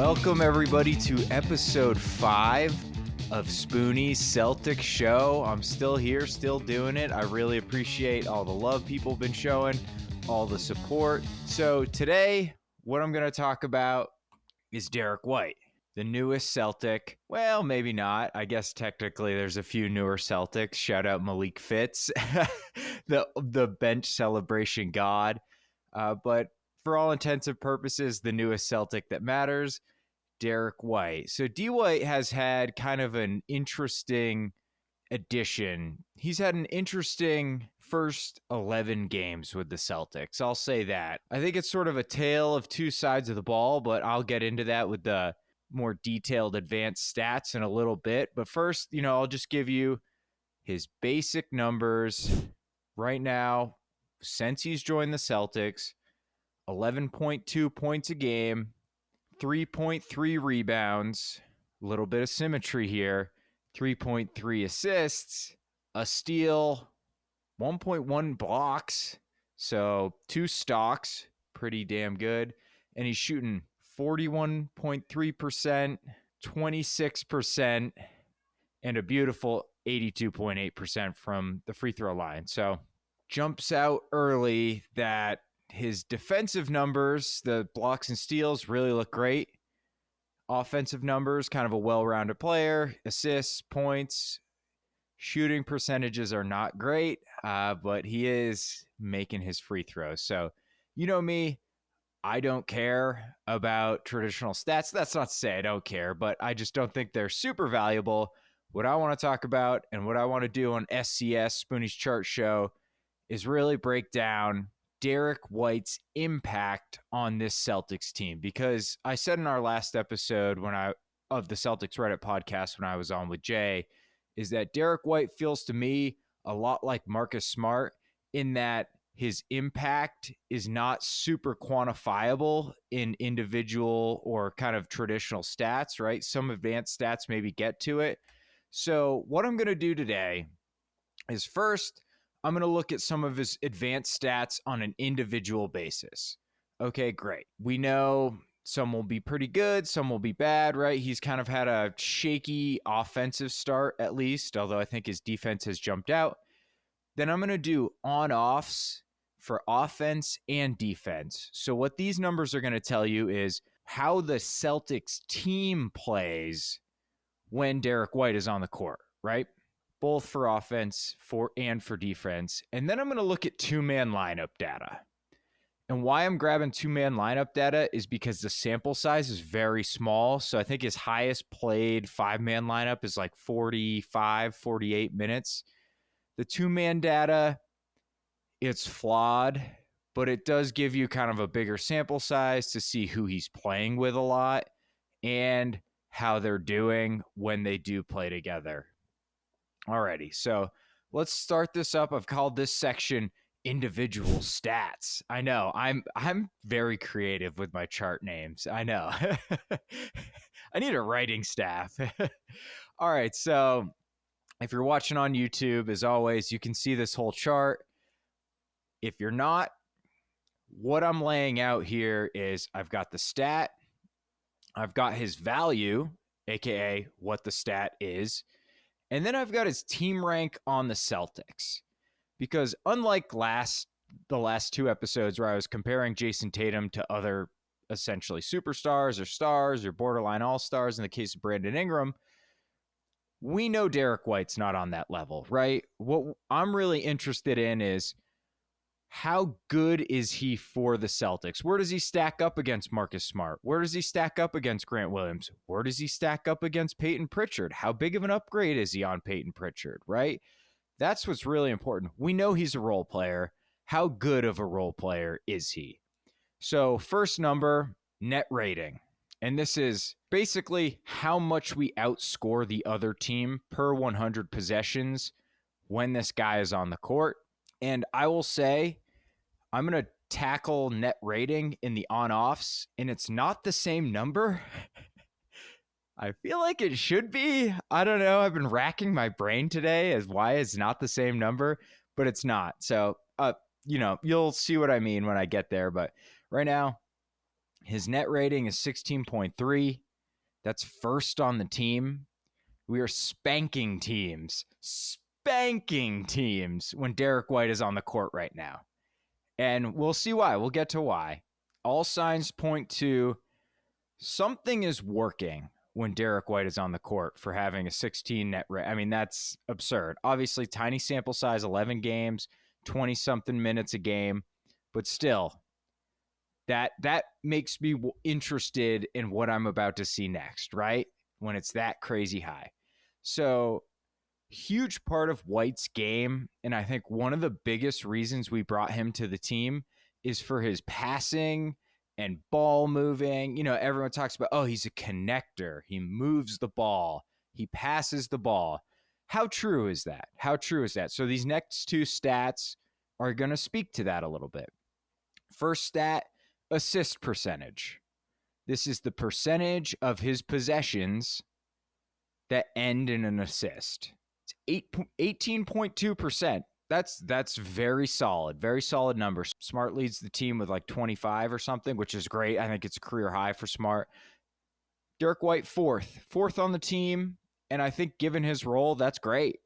Welcome, everybody, to episode 5 of Spooney's Celtics show. I'm still here, still doing it. I really appreciate all the love people have been showing, all the support. So today, what I'm going to talk about is Derrick White, the newest Celtic. Well, maybe not. I guess technically there's a few newer Celtics. Shout out Malik Fitz, the bench celebration god. But for all intents and purposes, the newest Celtic that matters, Derrick White. So D. White has had kind of an interesting addition. He's had an interesting first 11 games with the Celtics. I'll say that. I think it's sort of a tale of two sides of the ball, but I'll get into that with the more detailed advanced stats in a little bit. But first, I'll just give you his basic numbers right now since he's joined the Celtics. 11.2 points a game, 3.3 rebounds, a little bit of symmetry here, 3.3 assists, a steal, 1.1 blocks, so 2 stocks, pretty damn good. And he's shooting 41.3%, 26%, and a beautiful 82.8% from the free throw line. So jumps out early that his defensive numbers, the blocks and steals, really look great. Offensive numbers, kind of a well-rounded player. Assists, points, shooting percentages are not great, but he is making his free throws. So, you know me, I don't care about traditional stats. That's not to say I don't care, but I just don't think they're super valuable. What I want to talk about and what I want to do on SCS, Spooney's Chart Show, is really break down Derrick White's impact on this Celtics team, because I said in our last episode of the Celtics Reddit podcast when I was on with Jay, is that Derrick White feels to me a lot like Marcus Smart in that his impact is not super quantifiable in individual or kind of traditional stats, right? Some advanced stats maybe get to it. So what I'm going to do today is first, I'm going to look at some of his advanced stats on an individual basis. Okay, great. We know some will be pretty good, some will be bad, right? He's kind of had a shaky offensive start at least, although I think his defense has jumped out. Then I'm going to do on-offs for offense and defense. So what these numbers are going to tell you is how the Celtics team plays when Derrick White is on the court, right? Both for offense and for defense. And then I'm going to look at two-man lineup data. And why I'm grabbing two-man lineup data is because the sample size is very small. So I think his highest played five-man lineup is like 45, 48 minutes. The two-man data, it's flawed, but it does give you kind of a bigger sample size to see who he's playing with a lot and how they're doing when they do play together. Alrighty, so let's start this up. I've called this section individual stats. I know, I'm very creative with my chart names. I know. I need a writing staff. All right, so if you're watching on YouTube, as always, you can see this whole chart. If you're not, what I'm laying out here is I've got the stat, I've got his value, aka what the stat is, and then I've got his team rank on the Celtics. Because unlike the last two episodes where I was comparing Jason Tatum to other essentially superstars or stars or borderline all-stars in the case of Brandon Ingram, we know Derrick White's not on that level, right? What I'm really interested in is how good is he for the Celtics? Where does he stack up against Marcus Smart? Where does he stack up against Grant Williams? Where does he stack up against Peyton Pritchard? How big of an upgrade is he on Peyton Pritchard, right? That's what's really important. We know he's a role player. How good of a role player is he? So first number, net rating. And this is basically how much we outscore the other team per 100 possessions when this guy is on the court. And I will say, I'm going to tackle net rating in the on-offs, and it's not the same number. I feel like it should be. I don't know. I've been racking my brain today as why it's not the same number, but it's not. So, you'll see what I mean when I get there. But right now, His net rating is 16.3. That's first on the team. We are spanking teams when Derrick White is on the court right now. And we'll see why. We'll get to why. All signs point to something is working when Derrick White is on the court for having a 16 net rate. I mean, that's absurd. Obviously, tiny sample size, 11 games, 20-something minutes a game. But still, that makes me interested in what I'm about to see next, right? When it's that crazy high. So, huge part of White's game, and I think one of the biggest reasons we brought him to the team is for his passing and ball moving. You know, everyone talks about, oh, he's a connector. He moves the ball. He passes the ball. How true is that? How true is that? So these next two stats are going to speak to that a little bit. First stat, assist percentage. This is the percentage of his possessions that end in an assist. It's 18.2%. That's very solid number. Smart leads the team with like 25 or something, which is great. I think it's a career high for Smart. Derrick White, fourth on the team. And I think given his role, that's great.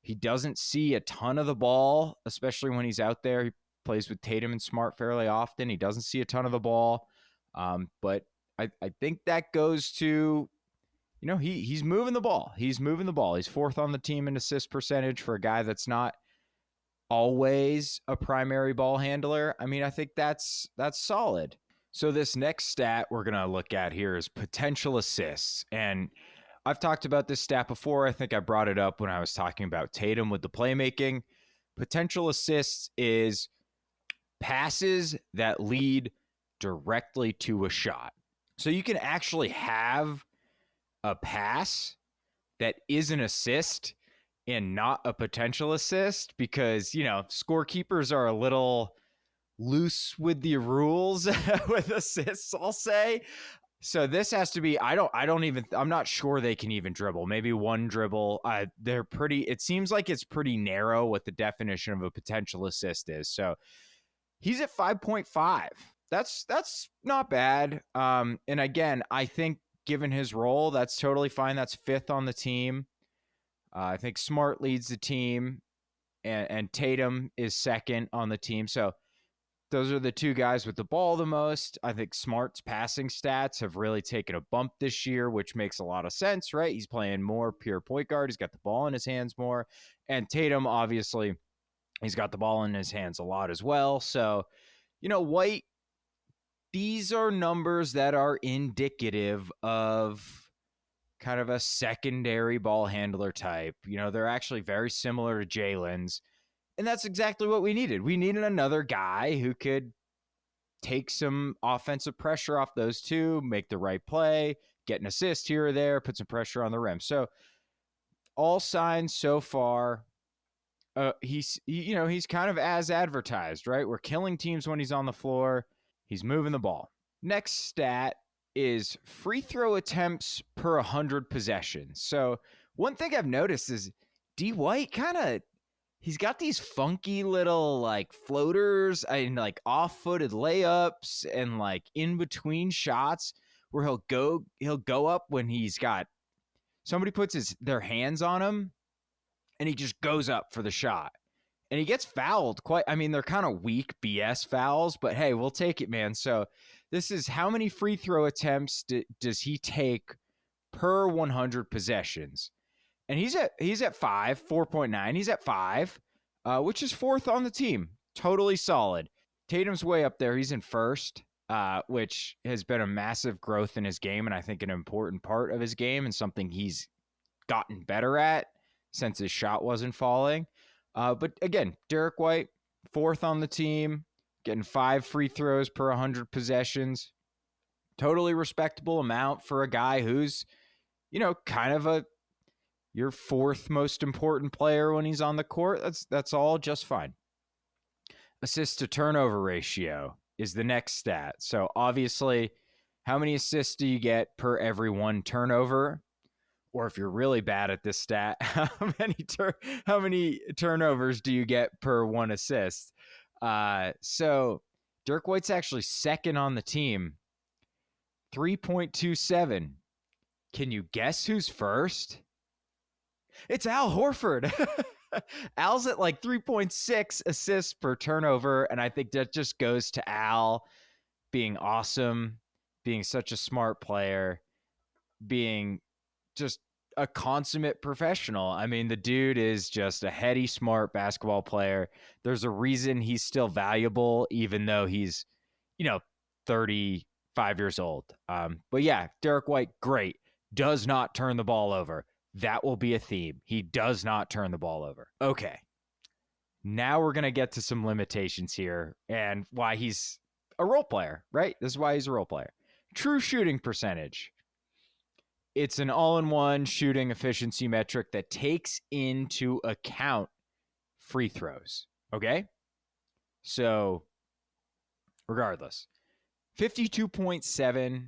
He doesn't see a ton of the ball, especially when he's out there. He plays with Tatum and Smart fairly often. He doesn't see a ton of the ball. But I think that goes to, you know, he's moving the ball. He's moving the ball. He's fourth on the team in assist percentage for a guy that's not always a primary ball handler. I mean, I think that's solid. So this next stat we're going to look at here is potential assists. And I've talked about this stat before. I think I brought it up when I was talking about Tatum with the playmaking. Potential assists is passes that lead directly to a shot. So you can actually have a pass that is an assist and not a potential assist because, you know, scorekeepers are a little loose with the rules with assists, I'll say. So this has to be, I'm not sure they can even dribble. Maybe one dribble. It seems like it's pretty narrow what the definition of a potential assist is. So he's at 5.5. That's not bad. And again, I think given his role, that's totally fine. That's fifth on the team. I think Smart leads the team, and Tatum is second on the team. So those are the two guys with the ball the most. I think Smart's passing stats have really taken a bump this year, which makes a lot of sense, right? He's playing more pure point guard. He's got the ball in his hands more. And Tatum, obviously, he's got the ball in his hands a lot as well. So, you know, White, these are numbers that are indicative of kind of a secondary ball handler type. You know, they're actually very similar to Jalen's. And that's exactly what we needed. We needed another guy who could take some offensive pressure off those two, make the right play, get an assist here or there, put some pressure on the rim. So all signs so far, he's kind of as advertised, right? We're killing teams when he's on the floor. He's moving the ball. Next stat is free throw attempts per 100 possessions. So one thing I've noticed is D. White he's got these funky little like floaters and like off-footed layups and like in between shots where he'll go up when he's got somebody puts their hands on him and he just goes up for the shot. And he gets fouled they're kind of weak BS fouls, but hey, we'll take it, man. So this is how many free throw attempts does he take per 100 possessions? And he's at 4.9. He's at 5, which is fourth on the team. Totally solid. Tatum's way up there. He's in first, which has been a massive growth in his game, and I think an important part of his game and something he's gotten better at since his shot wasn't falling. But again, Derrick White, fourth on the team, getting 5 free throws per 100 possessions. Totally respectable amount for a guy who's, you know, kind of your fourth most important player when he's on the court. That's all just fine. Assist to turnover ratio is the next stat. So obviously, how many assists do you get per every one turnover? Or if you're really bad at this stat, how many turnovers do you get per one assist? So Derrick White's actually second on the team 3.27. Can you guess who's first? It's Al Horford. Al's at like 3.6 assists per turnover, and I think that just goes to Al being awesome, being such a smart player, being just a consummate professional. I mean, the dude is just a heady, smart basketball player. There's a reason he's still valuable, even though he's, 35 years old. But yeah, Derrick White, great. Does not turn the ball over. That will be a theme. He does not turn the ball over. Okay. Now we're going to get to some limitations here and why he's a role player, right? This is why he's a role player. True shooting percentage. It's an all-in-one shooting efficiency metric that takes into account free throws, okay? So, regardless, 52.7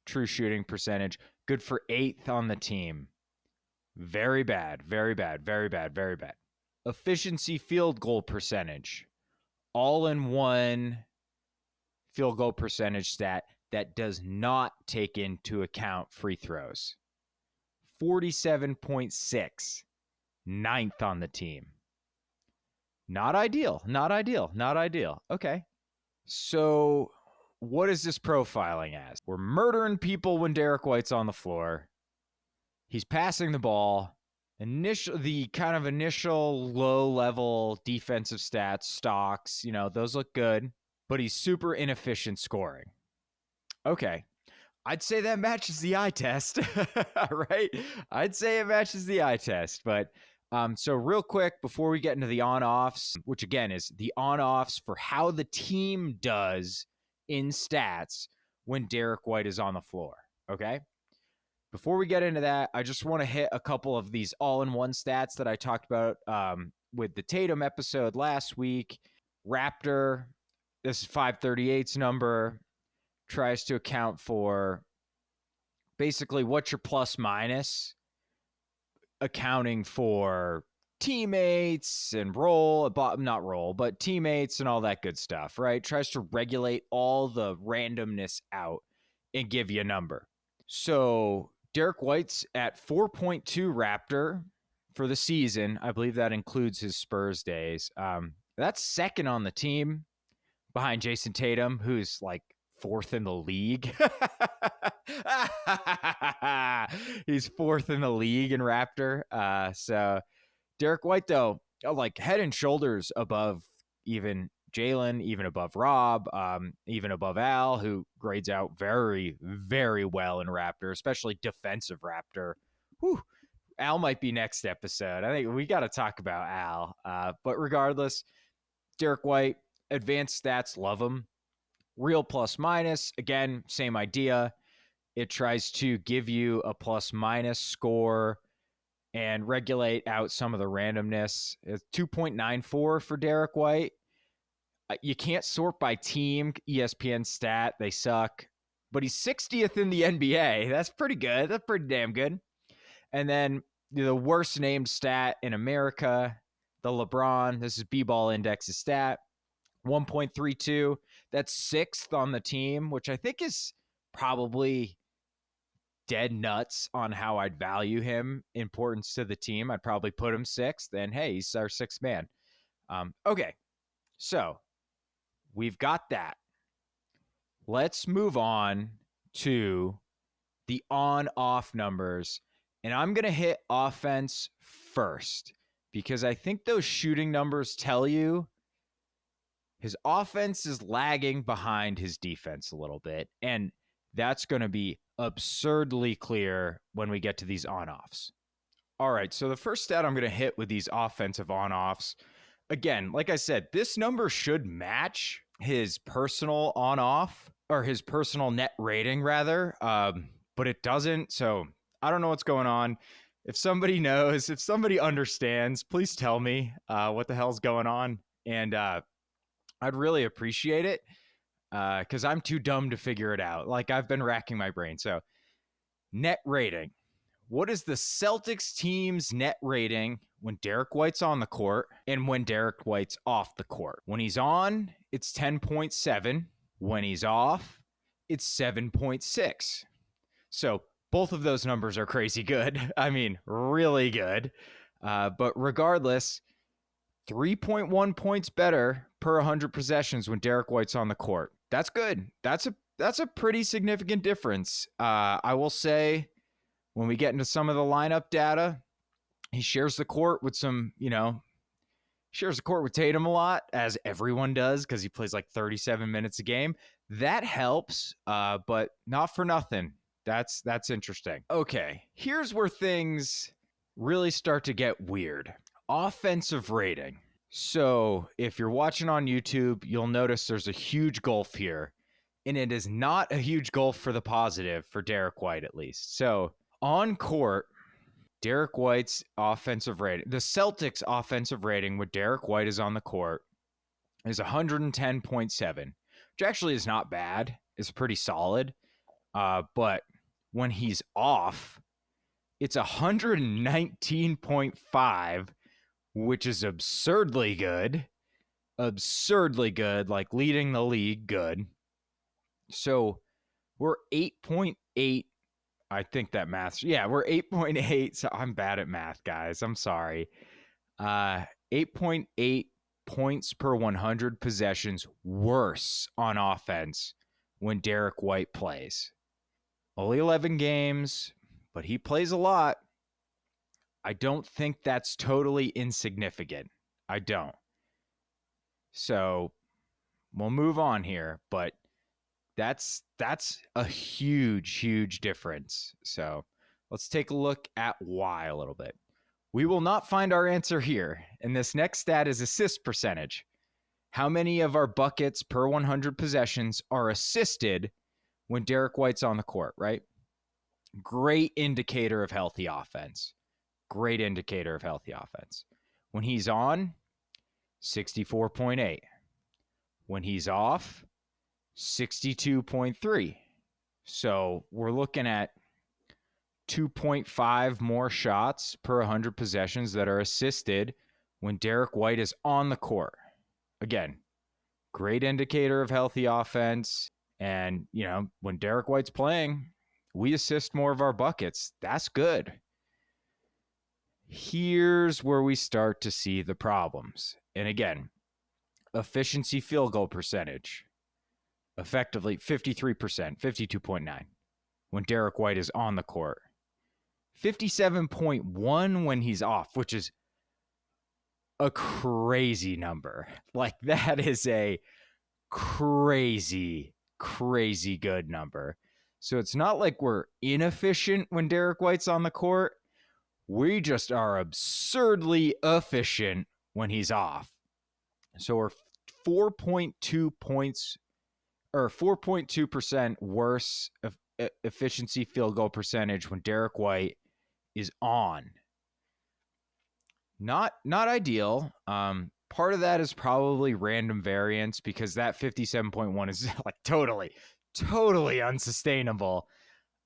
true shooting percentage, good for 8th on the team. Very bad, very bad, very bad, very bad. Efficiency field goal percentage, all-in-one field goal percentage stat that does not take into account free throws. 47.6, 9th on the team. Not ideal, not ideal, not ideal. Okay. So what is this profiling as? We're murdering people when Derrick White's on the floor. He's passing the ball. The kind of initial low-level defensive stats, stocks, those look good. But he's super inefficient scoring. Okay. I'd say that matches the eye test, right? I'd say it matches the eye test. But so real quick, before we get into the on-offs, which again is the on-offs for how the team does in stats when Derrick White is on the floor, okay? Before we get into that, I just want to hit a couple of these all-in-one stats that I talked about with the Tatum episode last week. Raptor, this is 538's number, tries to account for basically what's your plus minus, accounting for teammates and but teammates and all that good stuff, right? Tries to regulate all the randomness out and give you a number. So Derrick White's at 4.2 Raptor for the season. I believe that includes his Spurs days. That's second on the team behind Jason Tatum, who's like 4th in the league. He's 4th in the league in Raptor. So Derrick White, though, like head and shoulders above even Jalen, even above Rob, even above Al, who grades out very, very well in Raptor, especially defensive Raptor. Whew. Al might be next episode. I think we got to talk about Al. But regardless, Derrick White, advanced stats, love him. Real plus minus, again, same idea. It tries to give you a plus minus score and regulate out some of the randomness. It's 2.94 for Derrick White. You can't sort by team, ESPN stat. They suck. But he's 60th in the NBA. That's pretty good. That's pretty damn good. And then the worst named stat in America, the LeBron. This is B-Ball Index's stat. 1.32. That's 6th on the team, which I think is probably dead nuts on how I'd value him, importance to the team. I'd probably put him 6th, and hey, he's our 6th man. Okay, so we've got that. Let's move on to the on-off numbers, and I'm going to hit offense first because I think those shooting numbers tell you his offense is lagging behind his defense a little bit, and that's going to be absurdly clear when we get to these on-offs. All right, so the first stat I'm going to hit with these offensive on-offs, again, like I said, this number should match his personal on-off, or his personal net rating, rather, but it doesn't, so I don't know what's going on. If somebody knows, if somebody understands, please tell me what the hell's going on, and I'd really appreciate it because I'm too dumb to figure it out. Like, I've been racking my brain. So, net rating. What is the Celtics team's net rating when Derrick White's on the court and when Derrick White's off the court? When he's on, it's 10.7. When he's off, it's 7.6. So both of those numbers are crazy good. I mean, really good. But regardless, 3.1 points better per 100 possessions when Derrick White's on the court. That's good. That's a pretty significant difference. I will say when we get into some of the lineup data, he shares the court with shares the court with Tatum a lot, as everyone does, because he plays like 37 minutes a game. That helps, but not for nothing. That's interesting. Okay, here's where things really start to get weird. Offensive rating. So if you're watching on YouTube, you'll notice there's a huge gulf here, and it is not a huge gulf for the positive for Derrick White, at least. So on court, Derrick White's offensive rating, the Celtics' offensive rating when Derrick White is on the court is 110.7, which actually is not bad. It's pretty solid. But when he's off, it's 119.5, which is absurdly good. Absurdly good, like leading the league good. So we're 8.8. I think that math's, yeah, we're 8.8. So I'm bad at math, guys. I'm sorry. 8.8 points per 100 possessions worse on offense when Derrick White plays. Only 11 games, but he plays a lot. I don't think that's totally insignificant. I don't. So we'll move on here, but that's a huge difference. So let's take a look at why a little bit. We will not find our answer here. And this next stat is assist percentage. How many of our buckets per 100 possessions are assisted when Derrick White's on the court, right? Great indicator of healthy offense. Great indicator of healthy offense. When he's on, 64.8. When he's off, 62.3. So we're looking at 2.5 more shots per 100 possessions that are assisted when Derrick White is on the court. Again, great indicator of healthy offense. And, when Derrick White's playing, we assist more of our buckets. That's good. Here's where we start to see the problems. And again, efficiency field goal percentage. Effectively 53%, 52.9 when Derrick White is on the court. 57.1 when he's off, which is a crazy number. Like, that is a crazy good number. So it's not like we're inefficient when Derrick White's on the court. We just are absurdly efficient when he's off. So we're 4.2 points or 4.2% worse of efficiency field goal percentage when Derrick White is on. Not ideal. Part of that is probably random variance, because that 57.1 is like totally unsustainable.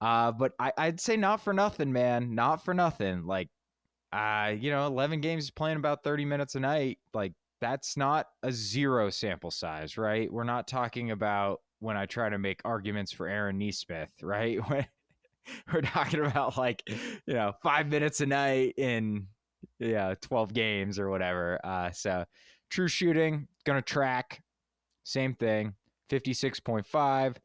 But I'd say not for nothing, man. Not for nothing. Like, 11 games playing about 30 minutes a night. Like, that's not a zero sample size, right? We're not talking about when I try to make arguments for Aaron Nesmith, right? We're talking about 5 minutes a night in 12 games or whatever. So true shooting, gonna track, same thing, 56.5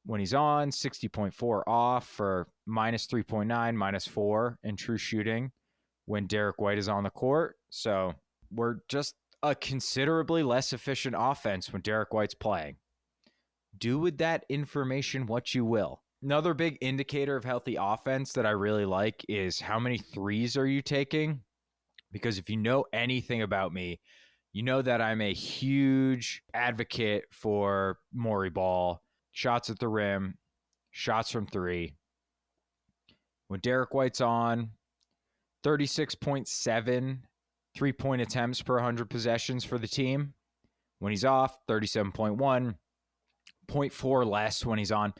when he's on, 60.4 off for minus 3.9, minus 4 in true shooting when Derrick White is on the court. So we're just a considerably less efficient offense when Derrick White's playing. Do with that information what you will. Another big indicator of healthy offense that I really like is how many threes are you taking? Because if you know anything about me, you know that I'm a huge advocate for Morey ball, shots at the rim, shots from three. When Derrick White's on, 36.7 3-point attempts per 100 possessions for the team. When he's off, 37.1, 0.4 less when he's on.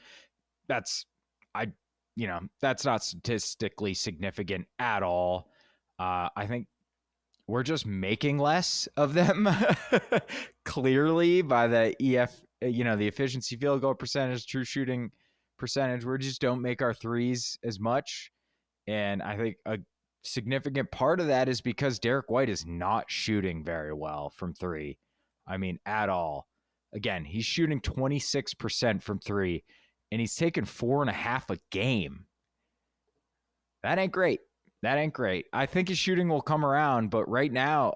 That's not statistically significant at all. I think we're just making less of them clearly by the the efficiency field goal percentage, true shooting percentage. We just don't make our threes as much. And I think a significant part of that is because Derrick White is not shooting very well from three. I mean, at all. Again, he's shooting 26% from three, and he's taking 4.5 a game. That ain't great. I think his shooting will come around, but right now,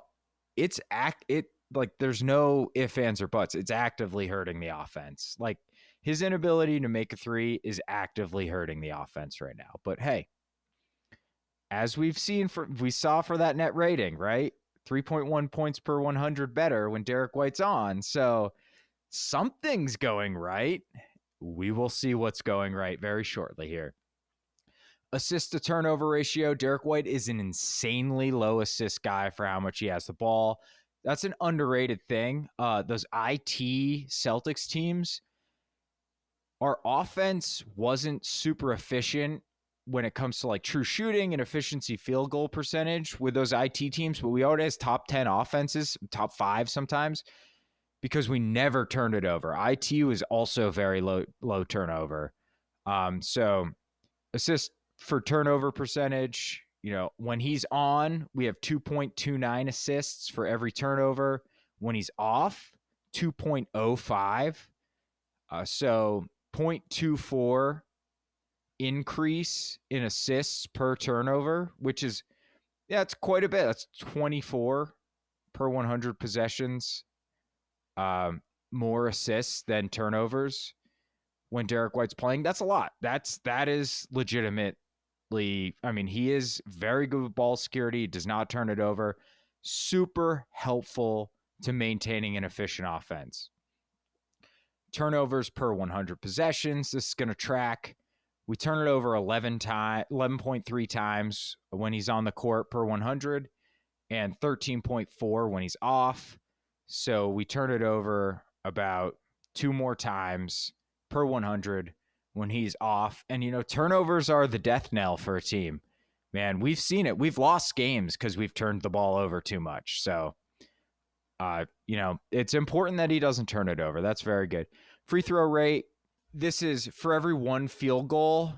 there's no ifs, ands, or buts. It's actively hurting the offense. Like, his inability to make a three is actively hurting the offense right now. But hey, as we saw for that net rating, right? 3.1 points per 100 better when Derrick White's on. So something's going right. We will see what's going right very shortly here. Assist to turnover ratio. Derrick White is an insanely low assist guy for how much he has the ball. That's an underrated thing. Those IT Celtics teams, our offense wasn't super efficient when it comes to like true shooting and efficiency field goal percentage with those IT teams, but we already has top 10 offenses, top 5 sometimes, because we never turned it over. IT was also very low turnover. So assist for turnover percentage, when he's on, we have 2.29 assists for every turnover. When he's off, 2.05. So 0.24 increase in assists per turnover, which is, it's quite a bit. That's 24 per 100 possessions. More assists than turnovers when Derrick White's playing. That's a lot. That is legitimately, I mean, he is very good with ball security. He does not turn it over. Super helpful to maintaining an efficient offense. Turnovers per 100 possessions. This is going to track. We turn it over 11.3 times when he's on the court per 100 and 13.4 when he's off. So we turn it over about 2 more times per 100 when he's off. And, turnovers are the death knell for a team. Man, we've seen it. We've lost games because we've turned the ball over too much. So, it's important that he doesn't turn it over. That's very good. Free throw rate. This is for every one field goal,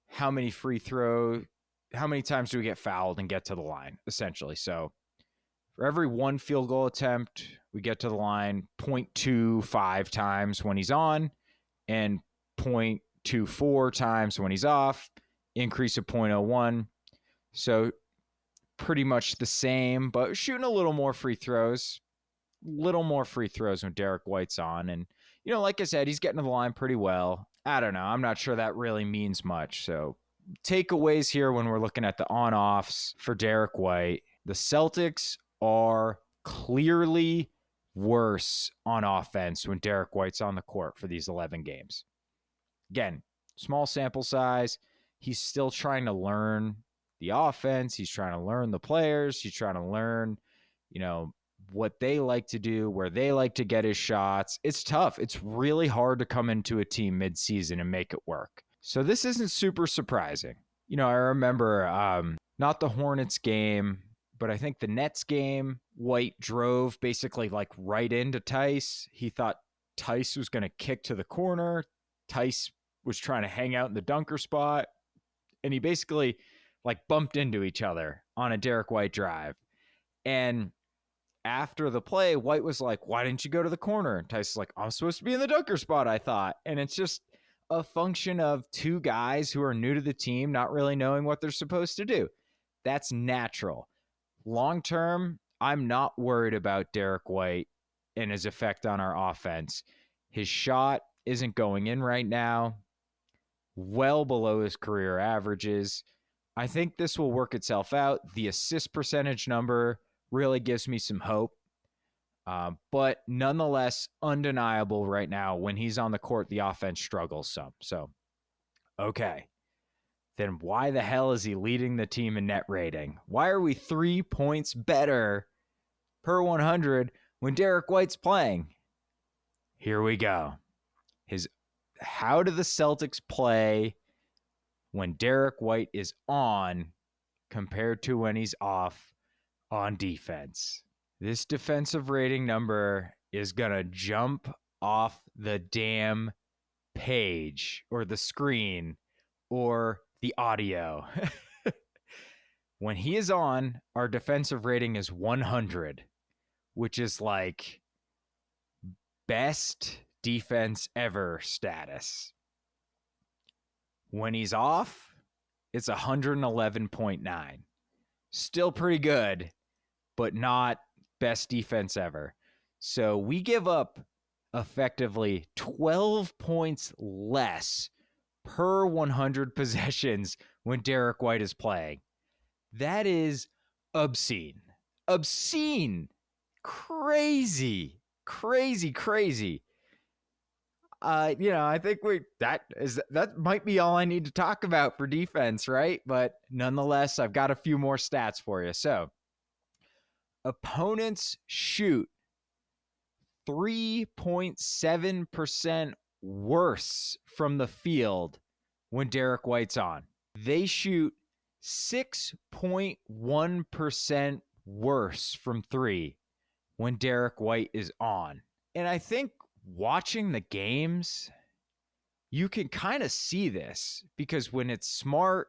how many times do we get fouled and get to the line, essentially. So for every one field goal attempt, we get to the line 0.25 times when he's on and 0.24 times when he's off, increase of 0.01. So pretty much the same, but shooting a little more free throws when Derrick White's on. And, like I said, he's getting to the line pretty well. I don't know. I'm not sure that really means much. So takeaways here when we're looking at the on-offs for Derrick White. The Celtics are clearly worse on offense when Derrick White's on the court for these 11 games. Again, small sample size. He's still trying to learn the offense. He's trying to learn the players. He's trying to learn, what they like to do, where they like to get his shots. It's tough. It's really hard to come into a team mid-season and make it work. So this isn't super surprising. I remember not the Hornets game, but I think the Nets game, White drove basically like right into Tice. He thought Tice was going to kick to the corner. Tice was trying to hang out in the dunker spot. And he basically like bumped into each other on a Derrick White drive. And after the play, White was like, why didn't you go to the corner? And Tice is like, I'm supposed to be in the dunker spot, I thought. And it's just a function of two guys who are new to the team, not really knowing what they're supposed to do. That's natural. Long term, I'm not worried about Derrick White and his effect on our offense. His shot isn't going in right now, well below his career averages. I think this will work itself out. The assist percentage number really gives me some hope. But nonetheless, undeniable right now. When he's on the court, the offense struggles some. So, okay. Then why the hell is he leading the team in net rating? Why are we 3 points better per 100 when Derrick White's playing? Here we go. How do the Celtics play when Derrick White is on compared to when he's off on defense? This defensive rating number is going to jump off the damn page or the screen or the audio. When he is on, our defensive rating is 100, which is like best defense ever status. When he's off, it's 111.9. Still pretty good, but not best defense ever. So we give up effectively 12 points less per 100 possessions when Derrick White is playing. That is obscene. Obscene. Crazy. I think that might be all I need to talk about for defense, right? But nonetheless, I've got a few more stats for you. So, opponents shoot 3.7% worse from the field when Derrick White's on. They shoot 6.1% worse from three when Derrick White is on. And I think watching the games, you can kind of see this because when it's Smart,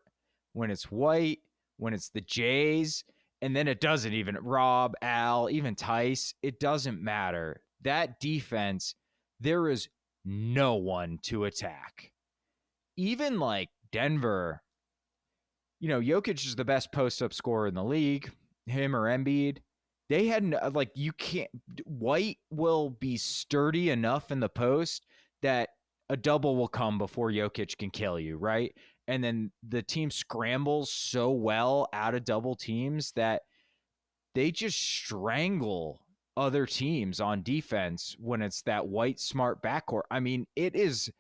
when it's White, when it's the Jays, and then it doesn't even Rob, Al, even Tice, it doesn't matter. That defense, there is no one to attack. Even like Denver, Jokic is the best post-up scorer in the league, him or Embiid. They had White will be sturdy enough in the post that a double will come before Jokic can kill you, right? And then the team scrambles so well out of double teams that they just strangle other teams on defense when it's that White Smart backcourt. I mean, it is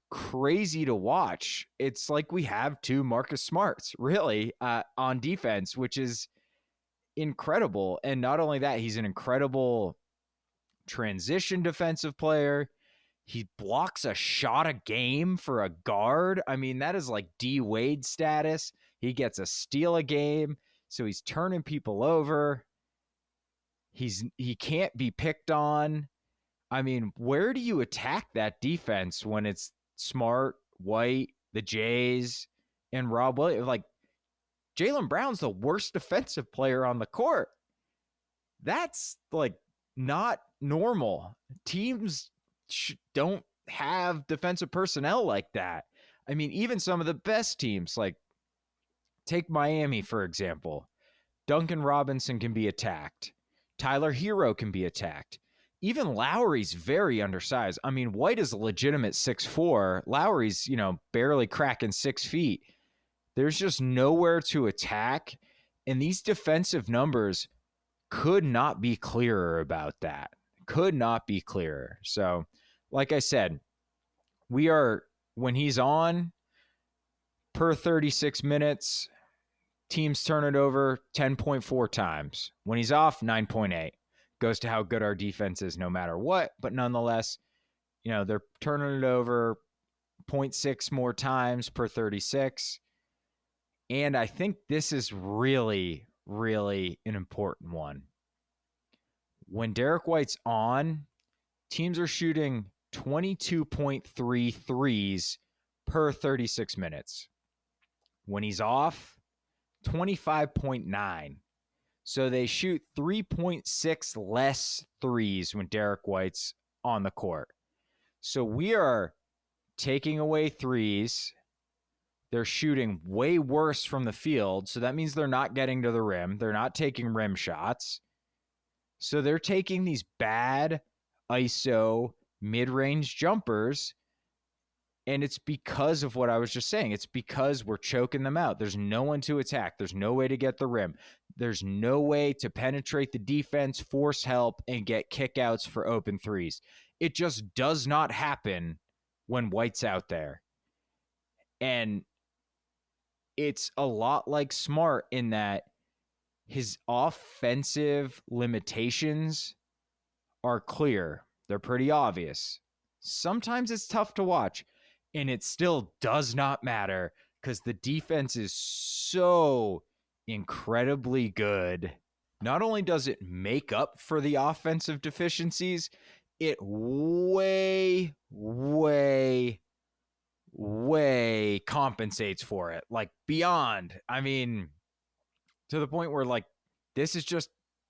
crazy to watch. It's like we have two Marcus Smarts, really, on defense, which is incredible. And not only that, he's an incredible transition defensive player. He blocks a shot a game for a guard. I mean, that is like D Wade status. He gets a steal a game, so he's turning people over. He can't be picked on. I mean, where do you attack that defense when it's Smart, White, the Jays, and Rob Williams? Like, Jaylen Brown's the worst defensive player on the court. That's like not normal. Teams don't have defensive personnel like that. I mean, even some of the best teams, like take Miami, for example. Duncan Robinson can be attacked. Tyler Hero can be attacked. Even Lowry's very undersized. I mean, White is a legitimate 6'4". Lowry's, barely cracking 6 feet. There's just nowhere to attack. And these defensive numbers could not be clearer about that. Could not be clearer. So, like I said, when he's on, per 36 minutes, teams turn it over 10.4 times. When he's off, 9.8. Goes to how good our defense is no matter what. But nonetheless, they're turning it over 0.6 more times per 36. And I think this is really, really an important one. When Derrick White's on, teams are shooting 22.3 threes per 36 minutes. When he's off, 25.9. So they shoot 3.6 less threes when Derrick White's on the court. So we are taking away threes. They're shooting way worse from the field. So that means they're not getting to the rim. They're not taking rim shots. So they're taking these bad ISO mid-range jumpers. And it's because of what I was just saying. It's because we're choking them out. There's no one to attack. There's no way to get the rim. There's no way to penetrate the defense, force help, and get kickouts for open threes. It just does not happen when White's out there. And it's a lot like Smart in that his offensive limitations are clear. They're pretty obvious. Sometimes it's tough to watch, and it still does not matter because the defense is so incredibly good. Not only does it make up for the offensive deficiencies, it way, way, way compensates for it. Like beyond. I mean, to the point where like this is just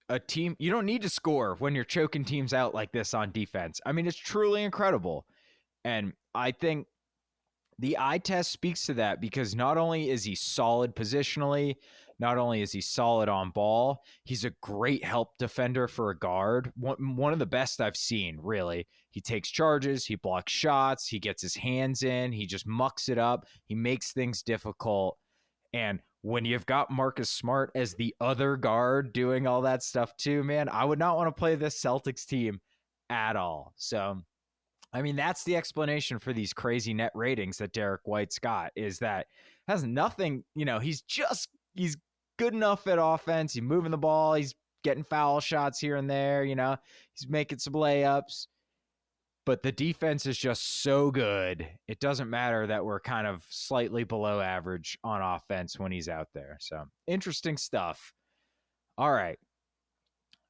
a team. You don't need to score when you're choking teams out like this on defense. I mean, it's truly incredible. And I think the eye test speaks to that because not only is he solid positionally, not only is he solid on ball, he's a great help defender for a guard. One of the best I've seen, really. He takes charges, he blocks shots, he gets his hands in, he just mucks it up, he makes things difficult. And when you've got Marcus Smart as the other guard doing all that stuff too, man, I would not want to play this Celtics team at all. So, I mean, that's the explanation for these crazy net ratings that Derrick White's got is that has nothing, he's good enough at offense. He's moving the ball. He's getting foul shots here and there, he's making some layups. But the defense is just so good. It doesn't matter that we're kind of slightly below average on offense when he's out there. So interesting stuff. All right.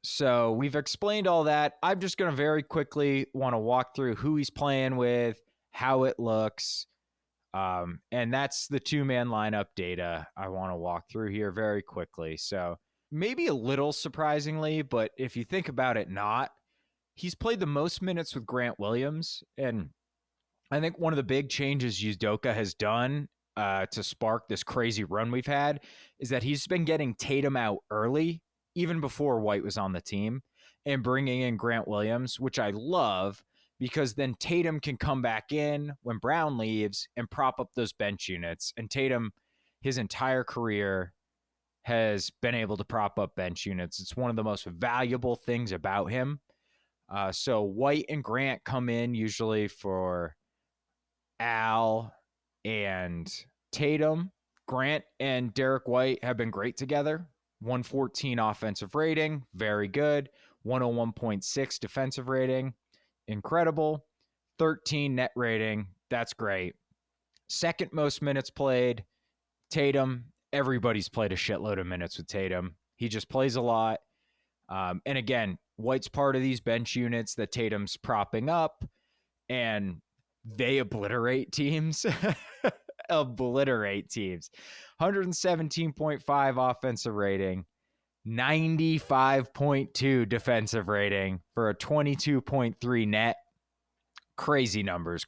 So we've explained all that. I'm just going to very quickly want to walk through who he's playing with, how it looks. And that's the two-man lineup data I want to walk through here very quickly. So maybe a little surprisingly, but if you think about it, not. He's played the most minutes with Grant Williams, and I think one of the big changes Udoka has done to spark this crazy run we've had is that he's been getting Tatum out early, even before White was on the team, and bringing in Grant Williams, which I love because then Tatum can come back in when Brown leaves and prop up those bench units. And Tatum, his entire career, has been able to prop up bench units. It's one of the most valuable things about him. So White and Grant come in usually for Al and Tatum. Grant and Derrick White have been great together. 114 offensive rating, very good. 101.6 defensive rating, incredible. 13 net rating, that's great. Second most minutes played, Tatum. Everybody's played a shitload of minutes with Tatum. He just plays a lot. And again, White's part of these bench units that Tatum's propping up, and they obliterate teams. Obliterate teams. 117.5 offensive rating, 95.2 defensive rating for a 22.3 net. Crazy numbers.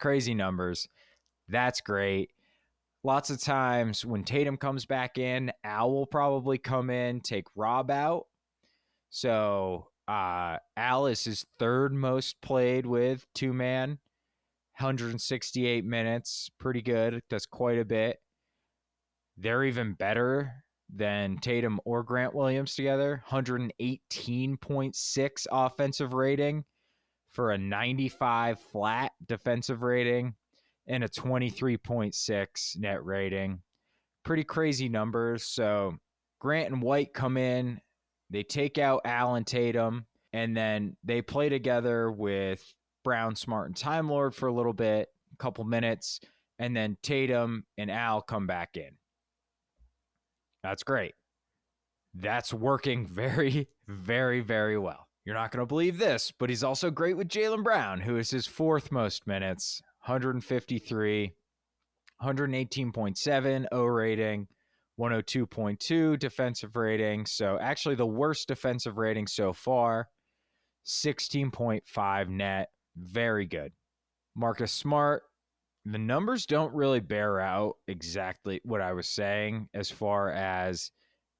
That's great. Lots of times when Tatum comes back in, Al will probably come in, take Rob out. So Al is his third most played with two-man, 168 minutes, pretty good. That's quite a bit. They're even better than Tatum or Grant Williams together, 118.6 offensive rating for a 95 flat defensive rating and a 23.6 net rating. Pretty crazy numbers. So Grant and White come in, they take out Al and Tatum, and then they play together with Brown, Smart, and Time Lord for a little bit, a couple minutes, and then Tatum and Al come back in. That's great. That's working very, very, very well. You're not going to believe this, but he's also great with Jaylen Brown, who is his fourth most minutes, 153, 118.7 O rating, 102.2 defensive rating. So actually the worst defensive rating so far, 16.5 net. Very good. Marcus Smart, the numbers don't really bear out exactly what I was saying as far as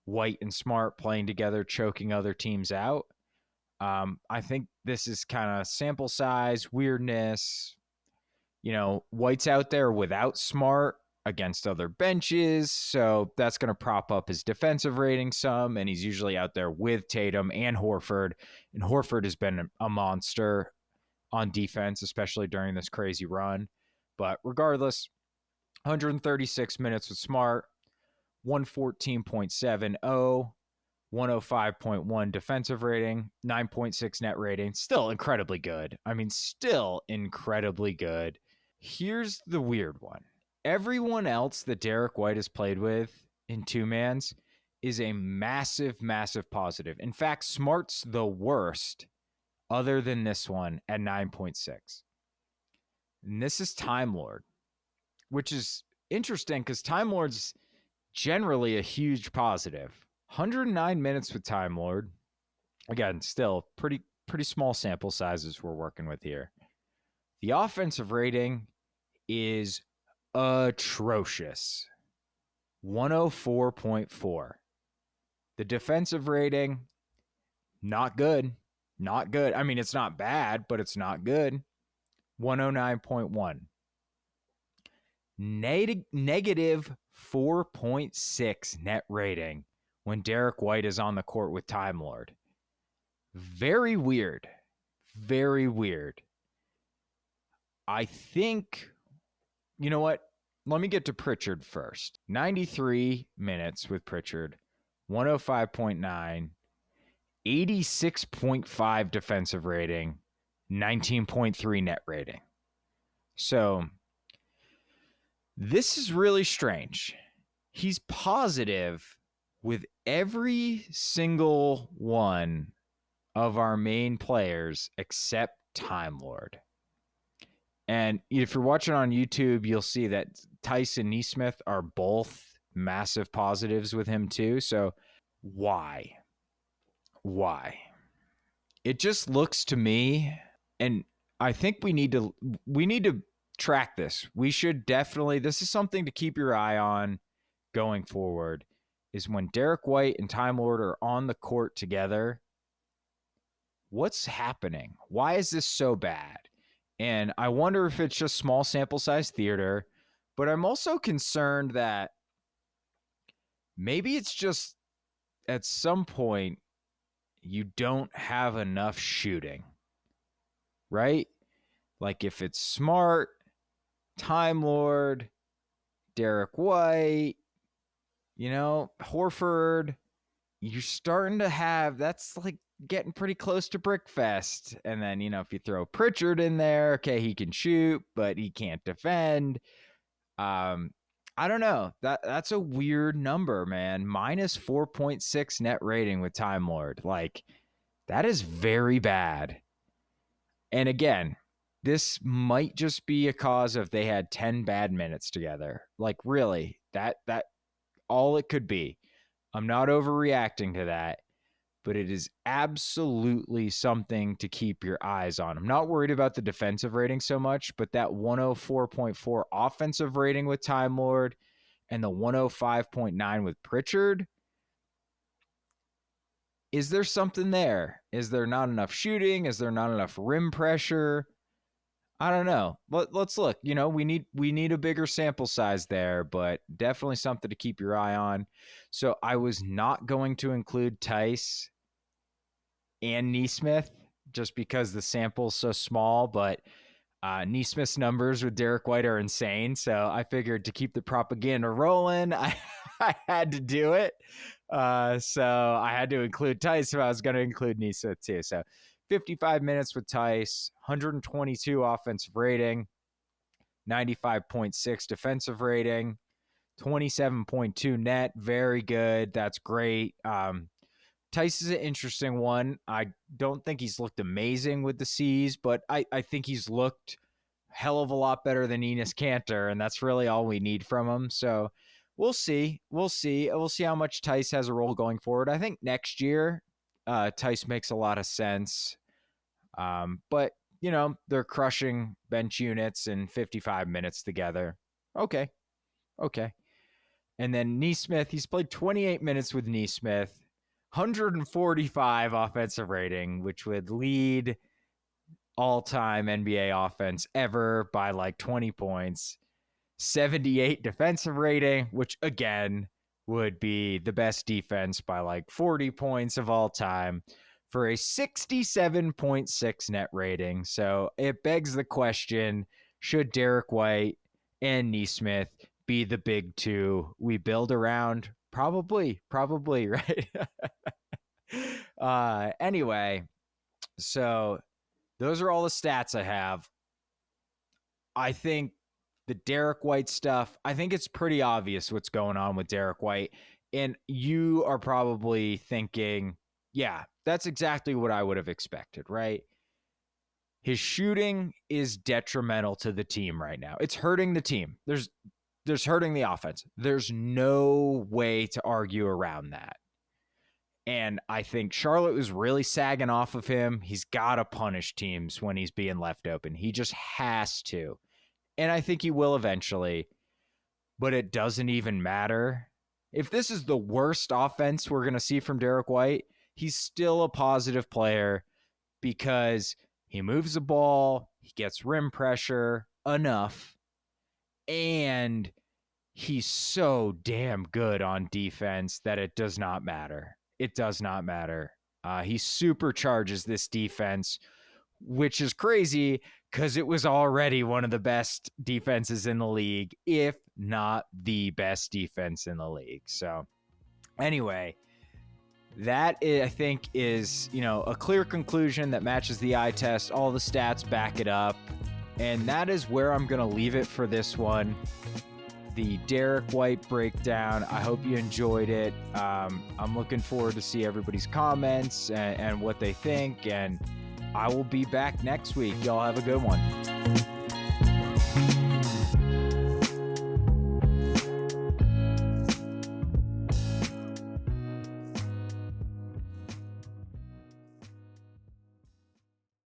White and Smart playing together, choking other teams out. I think this is kind of sample size, weirdness. White's out there without Smart against other benches, so that's going to prop up his defensive rating some, and he's usually out there with Tatum and Horford, and Horford has been a monster on defense, especially during this crazy run. But regardless, 136 minutes with Smart, 114.70, 105.1 defensive rating, 9.6 net rating. Still incredibly good. Still incredibly good. Here's the weird one. Everyone else that Derrick White has played with in two-mans is a massive, massive positive. In fact, Smart's the worst other than this one at 9.6. And this is Time Lord, which is interesting because Time Lord's generally a huge positive. 109 minutes with Time Lord. Again, still pretty small sample sizes we're working with here. The offensive rating is atrocious. 104.4. The defensive rating, not good. Not good. I mean, it's not bad, but it's not good. 109.1. Negative 4.6 net rating when Derrick White is on the court with Time Lord. Very weird. Very weird. I think, you know what? Let me get to Pritchard first. 93 minutes with Pritchard, 105.9, 86.5 defensive rating, 19.3 net rating. So this is really strange. He's positive with every single one of our main players except Time Lord. And if you're watching on YouTube, you'll see that Tice and Nesmith are both massive positives with him too. So why? It just looks to me, and I think we need to track this. We should definitely, this is something to keep your eye on going forward, is when Derrick White and Time Lord are on the court together, what's happening? Why is this so bad? And I wonder if it's just small sample size theater, but I'm also concerned that maybe it's just at some point you don't have enough shooting, right? Like if it's Smart, Time Lord, Derrick White, Horford, you're starting to have, that's like getting pretty close to Brickfest. And then, if you throw Pritchard in there, okay, he can shoot, but he can't defend. I don't know. That's a weird number, man. Minus 4.6 net rating with Time Lord. Like, that is very bad. And again, this might just be a cause of they had 10 bad minutes together. Like, really, that all it could be. I'm not overreacting to that, but it is absolutely something to keep your eyes on. I'm not worried about the defensive rating so much, but that 104.4 offensive rating with Time Lord and the 105.9 with Pritchard, is there something there? Is there not enough shooting? Is there not enough rim pressure? I don't know. Let's look. We need a bigger sample size there, but definitely something to keep your eye on. So I was not going to include Tice and Nesmith just because the sample's so small, but Nesmith's numbers with Derrick White are insane. So I figured to keep the propaganda rolling, I had to do it. So I had to include Tice, so I was going to include Nesmith too. So 55 minutes with Tice, 122 offensive rating, 95.6 defensive rating, 27.2 net. Very good. That's great. Tice is an interesting one. I don't think he's looked amazing with the C's, but I think he's looked hell of a lot better than Enes Kanter, and that's really all we need from him. So we'll see. We'll see how much Tice has a role going forward. I think next year, Tice makes a lot of sense. But, they're crushing bench units in 55 minutes together. Okay. And then Nesmith, he's played 28 minutes with Nesmith, 145 offensive rating, which would lead all-time NBA offense ever by like 20 points. 78 defensive rating, which again would be the best defense by like 40 points of all time, for a 67.6 net rating. So it begs the question, should Derrick White and Nesmith be the big two we build around? Probably, right? Anyway, so those are all the stats I have. I think the Derrick White stuff, I think it's pretty obvious what's going on with Derrick White. And you are probably thinking, yeah, that's exactly what I would have expected, right? His shooting is detrimental to the team right now. It's hurting the team. There's hurting the offense. There's no way to argue around that. And I think Charlotte was really sagging off of him. He's got to punish teams when he's being left open. He just has to. And I think he will eventually. But it doesn't even matter. If this is the worst offense we're going to see from Derrick White, he's still a positive player because he moves the ball, he gets rim pressure enough, and he's so damn good on defense that it does not matter. It does not matter. He supercharges this defense, which is crazy because it was already one of the best defenses in the league, if not the best defense in the league. So anyway, that I think is, a clear conclusion that matches the eye test. All the stats back it up. And that is where I'm going to leave it for this one. The Derrick White breakdown. I hope you enjoyed it. I'm looking forward to see everybody's comments and what they think. And I will be back next week. Y'all have a good one.